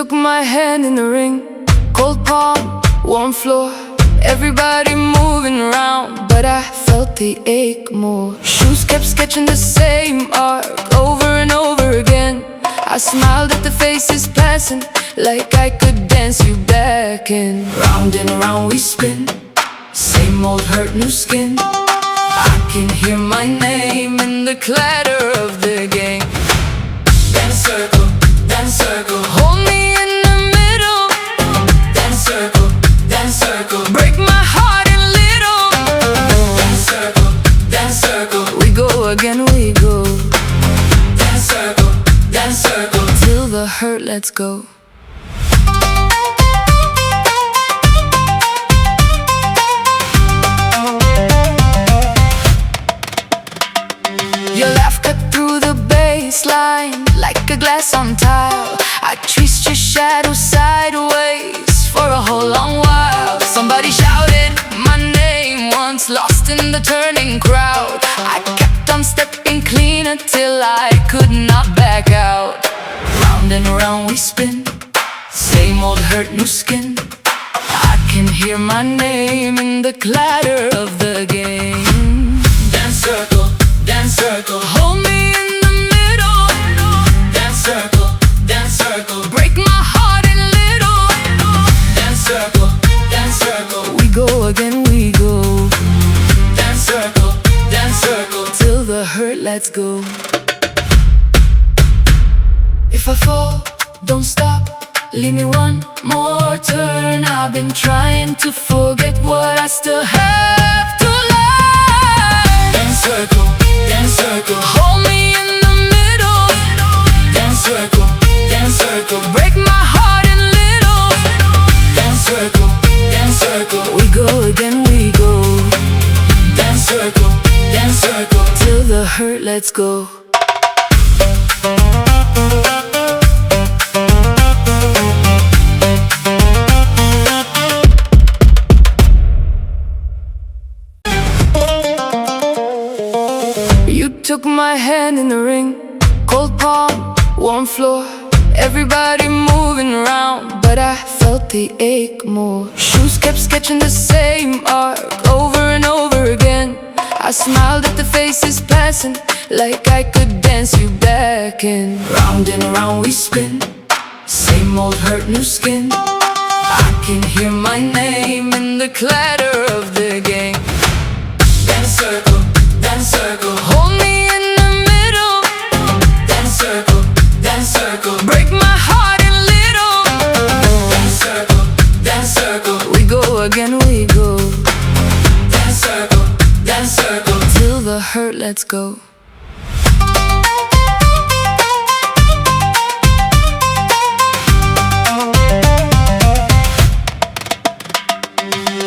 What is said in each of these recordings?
took my hand in the ring, cold palm, warm floor, everybody moving around, but I felt the ache more. Shoes kept sketching the same arc over and over again. I smiled at the faces passing, like I could dance you back in. Round and around we spin, same old hurt, new skin. I can hear my name in the clatter of the game. Dance circle, hold me in the middle. Dance circle, break my heart in little. Dance circle, we go again, we go. Dance circle, till the hurt lets go. Your laugh cut through the baseline like a glass on tile. I traced your shadow sideways for a whole long while. Somebody shouted my name once, lost in the turning crowd. I kept on stepping cleaner till I could not back out. Round and around we spin, same old hurt, new skin. I can hear my name in the clatter of the game. Dance circle, hold me in the middle. Dance circle, break my heart in little. Dance circle, we go again, we go. Dance circle, till the hurt lets go. If I fall, don't stop, leave me one more turn. I've been trying to forget what I still have to learn. Dance circle, hold me in the middle. Dance circle, break my heart in little. Dance circle, we go again, we go. Dance circle, till the hurt lets go. You took my hand in the ring, cold palm, warm floor, everybody moving around, but I felt the ache more. Shoes kept sketching the same arc over and over again. I smiled at the faces passing, like I could dance you back in. Round and around we spin, same old hurt, new skin. I can hear my name in the clatter of the game. Dance circle, hold me in the middle. Dance circle, break my heart in little. Dance circle, we go again, we go. Dance circle, till the hurt lets go.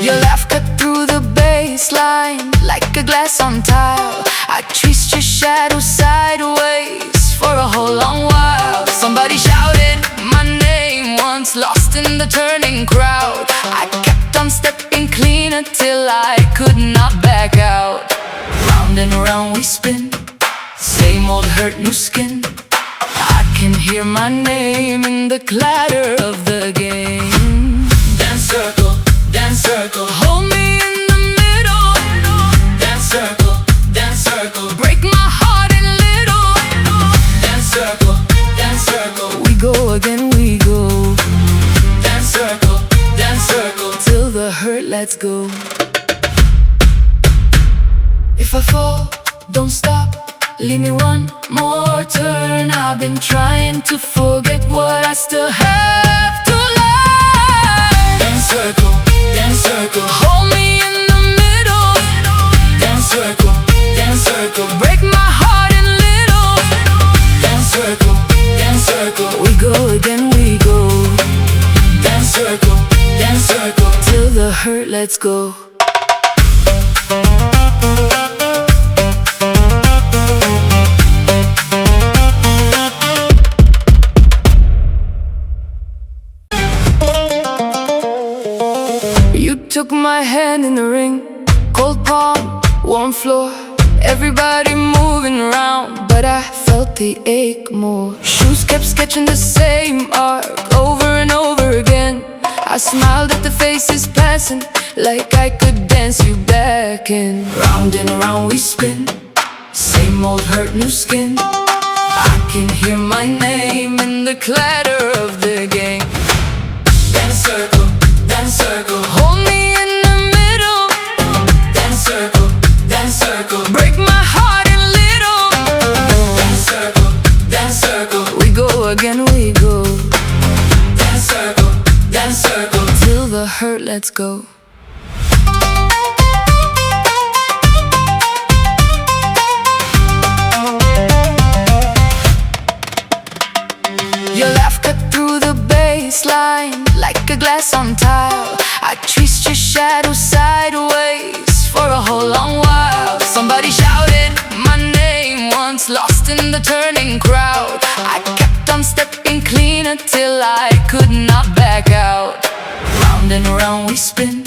Your laugh cut through the baseline like a glass on tile. I traced your shadow sideways for a whole long while. Somebody shouted my name once, lost in the turning crowd. I kept on stepping cleaner till I could not back out. Round and around we spin, same old hurt, new skin. I can hear my name in the clatter of the game. Dance circle, hold me in the middle. Dance circle, break my heart in little. Dance circle, we go again, we go. Dance circle, till the hurt lets go. If I fall, don't stop, leave me one more turn. I've been trying to forget what I still have to learn. Dance circle, hold me in the middle. Dance circle, break my heart in little. Dance circle, we go again, we go. Dance circle, till the hurt lets go. You took my hand in the ring, cold palm, warm floor, everybody moving around, but I felt the ache more. Shoes kept sketching the same arc over dancing like I could dance you back in. Round and around we spin, same old hurt, new skin. I can hear my name in the clatter of the game. Dance circle, hold me in the middle. Dance circle, break my heart in little. Dance circle, we go again, we go. Dance circle, till the hurt lets go. Your laugh cut through the baseline like a glass on tile. I traced your shadow sideways for a whole long while. Somebody shouted my name once, lost in the turning crowd. I kept on stepping cleaner till I could not back out. Round and around we spin,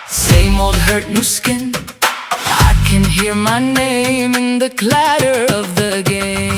same old hurt, new skin. I can hear my name in the clatter of the game.